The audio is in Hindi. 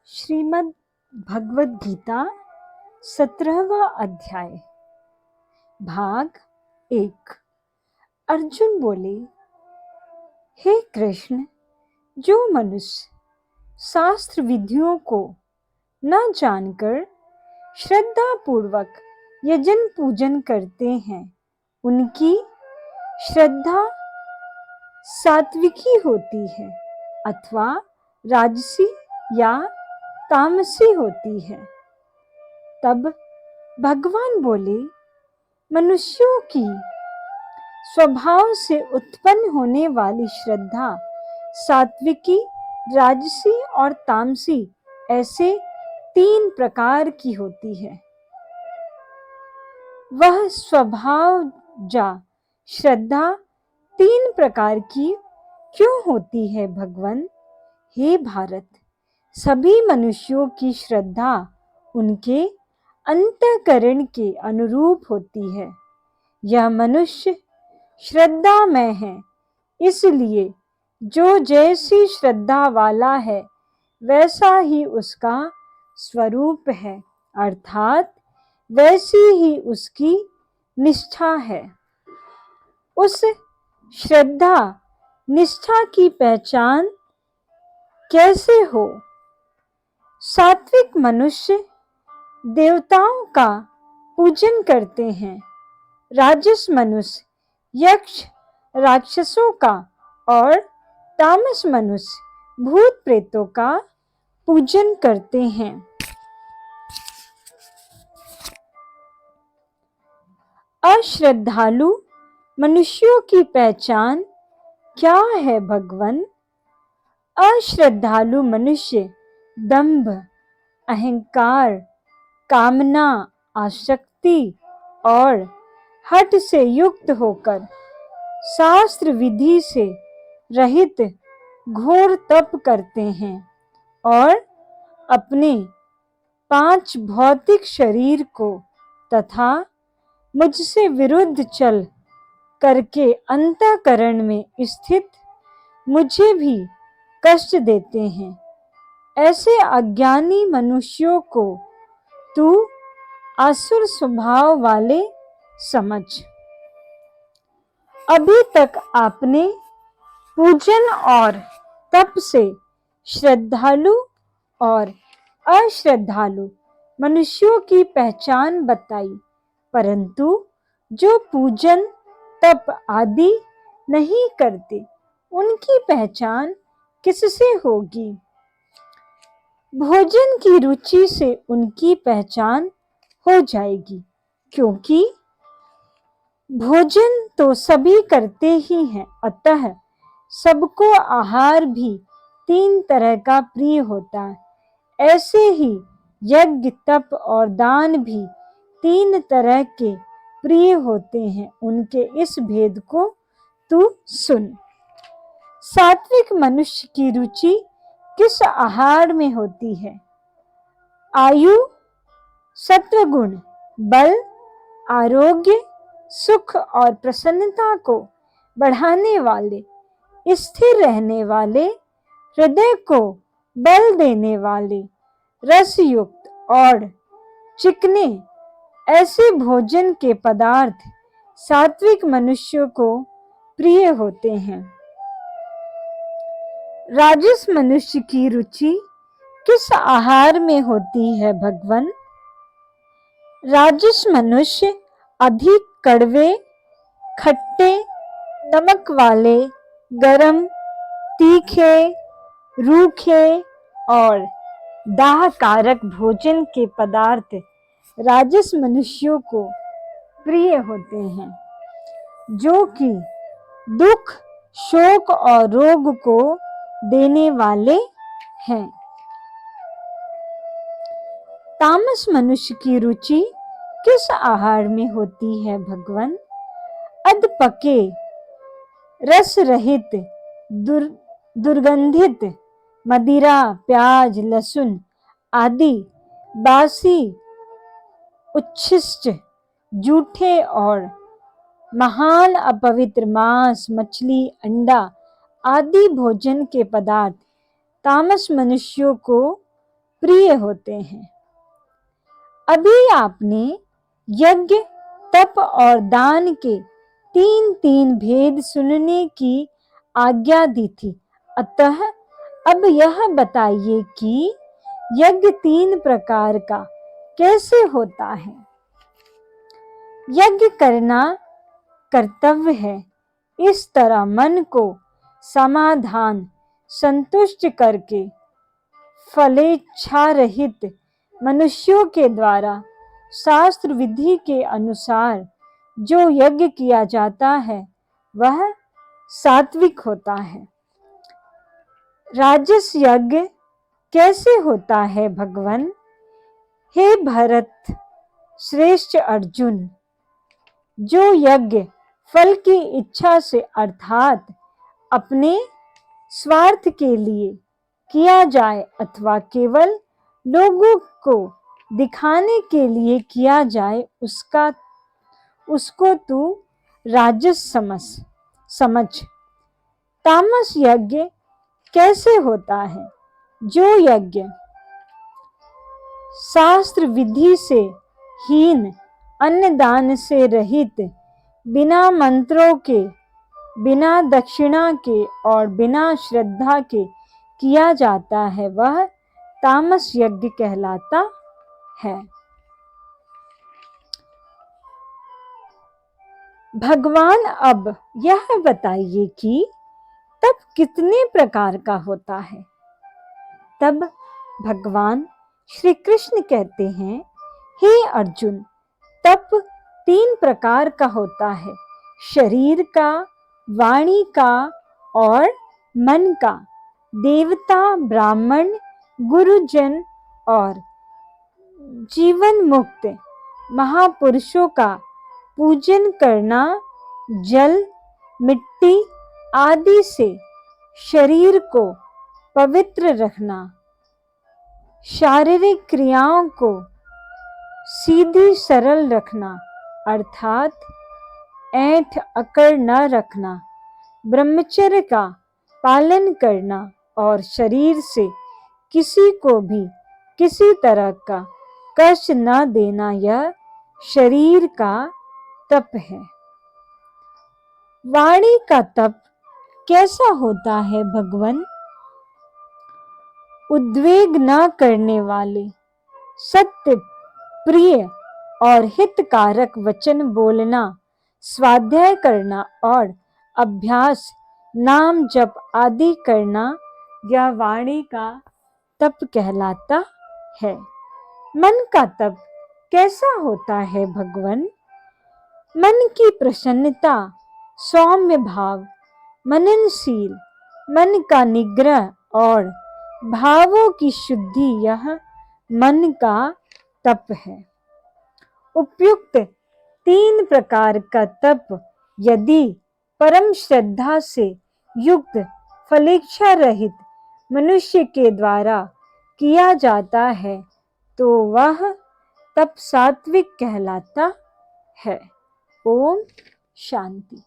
श्रीमद् भगवद गीता 17वां अध्याय। भाग 1। अर्जुन बोले, हे कृष्ण, जो मनुष्य शास्त्र विधियों को न जानकर श्रद्धा पूर्वक यजन पूजन करते हैं, उनकी श्रद्धा सात्विकी होती है अथवा राजसी या तामसी होती है। तब भगवान बोले, मनुष्यों की स्वभाव से उत्पन्न होने वाली श्रद्धा सात्विकी, राजसी और तामसी ऐसे 3 प्रकार की होती है। वह स्वभावजा श्रद्धा 3 प्रकार की क्यों होती है भगवान? हे भारत, सभी मनुष्यों की श्रद्धा उनके अंतःकरण के अनुरूप होती है। यह मनुष्य श्रद्धामय है, इसलिए जो जैसी श्रद्धा वाला है वैसा ही उसका स्वरूप है, अर्थात वैसी ही उसकी निष्ठा है। उस श्रद्धा निष्ठा की पहचान कैसे हो? सात्विक मनुष्य देवताओं का पूजन करते हैं, राजस मनुष्य यक्ष राक्षसों का और तामस मनुष्य भूत प्रेतों का पूजन करते हैं। अश्रद्धालु मनुष्यों की पहचान क्या है भगवान? अश्रद्धालु मनुष्य दंभ, अहंकार, कामना, आसक्ति और हठ से युक्त होकर शास्त्र विधि से रहित घोर तप करते हैं और अपने 5 भौतिक शरीर को तथा मुझसे विरुद्ध चल करके अंतःकरण में स्थित मुझे भी कष्ट देते हैं। ऐसे अज्ञानी मनुष्यों को तू असुर स्वभाव वाले समझ। अभी तक आपने पूजन और तप से श्रद्धालु और अश्रद्धालु मनुष्यों की पहचान बताई, परंतु जो पूजन तप आदि नहीं करते उनकी पहचान किससे होगी? भोजन की रुचि से उनकी पहचान हो जाएगी, क्योंकि भोजन तो सभी करते ही हैं, अतः सबको आहार भी 3 तरह का प्रिय होता है। ऐसे ही यज्ञ, तप और दान भी 3 तरह के प्रिय होते हैं। उनके इस भेद को तू सुन। सात्विक मनुष्य की रुचि किस आहार में होती है? आयु, सत्वगुण, बल, आरोग्य, सुख और प्रसन्नता को बढ़ाने वाले, स्थिर रहने वाले, हृदय को बल देने वाले, रसयुक्त और चिकने ऐसे भोजन के पदार्थ सात्विक मनुष्यों को प्रिय होते हैं। राजस मनुष्य की रुचि किस आहार में होती है भगवान? राजस मनुष्य अधिक कड़वे, खट्टे, नमक वाले, गरम, तीखे, रूखे और दाहकारक भोजन के पदार्थ राजस मनुष्यों को प्रिय होते हैं, जो कि दुख, शोक और रोग को देने वाले हैं। तामस मनुष्य की रुचि किस आहार में होती है भगवान? अधपके, रस रहित, दुर्गंधित, मदिरा, प्याज, लहसुन आदि बासी, उच्छिष्ट, जूठे और महान अपवित्र मांस, मछली, अंडा आदि भोजन के पदार्थ तामस मनुष्यों को प्रिय होते हैं। अभी आपने यज्ञ, तप और दान के तीन तीन भेद सुनने की आज्ञा दी थी। अतः अब यह बताइए कि यज्ञ तीन प्रकार का कैसे होता है। यज्ञ करना कर्तव्य है। इस तरह मन को समाधान संतुष्ट करके फलेच्छा रहित मनुष्यों के द्वारा शास्त्र विधि के अनुसार जो यज्ञ किया जाता है वह सात्विक होता है। राजस यज्ञ कैसे होता है भगवान? हे भरत श्रेष्ठ अर्जुन, जो यज्ञ फल की इच्छा से अर्थात अपने स्वार्थ के लिए किया जाए अथवा केवल लोगों को दिखाने के लिए किया जाए उसको तू राजस समझ। तामस यज्ञ कैसे होता है? जो यज्ञ शास्त्र विधि से हीन, अन्नदान से रहित, बिना मंत्रों के, बिना दक्षिणा के और बिना श्रद्धा के किया जाता है वह तामस यज्ञ कहलाता है। भगवान अब यह बताइए कि तप कितने प्रकार का होता है। तब भगवान श्री कृष्ण कहते हैं, हे अर्जुन, तप तीन प्रकार का होता है, शरीर का, वाणी का और मन का। देवता, ब्राह्मण, गुरुजन और जीवन मुक्त महापुरुषों का पूजन करना, जल, मिट्टी आदि से शरीर को पवित्र रखना, शारीरिक क्रियाओं को सीधी सरल रखना अर्थात ऐंठ अकड़ न रखना, ब्रह्मचर्य का पालन करना और शरीर से किसी को भी किसी तरह का कष्ट न देना, यह शरीर का तप है। वाणी का तप कैसा होता है भगवान? उद्वेग न करने वाले, सत्य, प्रिय और हितकारक वचन बोलना, स्वाध्याय करना और अभ्यास, नाम जप आदि करना, यह वाणी का तप कहलाता है। मन का तप कैसा होता है भगवान? मन की प्रसन्नता, सौम्य भाव, मननशील, मन का निग्रह और भावों की शुद्धि, यह मन का तप है। उपयुक्त तीन प्रकार का तप यदि परम श्रद्धा से युक्त फलेच्छा रहित मनुष्य के द्वारा किया जाता है तो वह तप सात्विक कहलाता है। ओम शांति।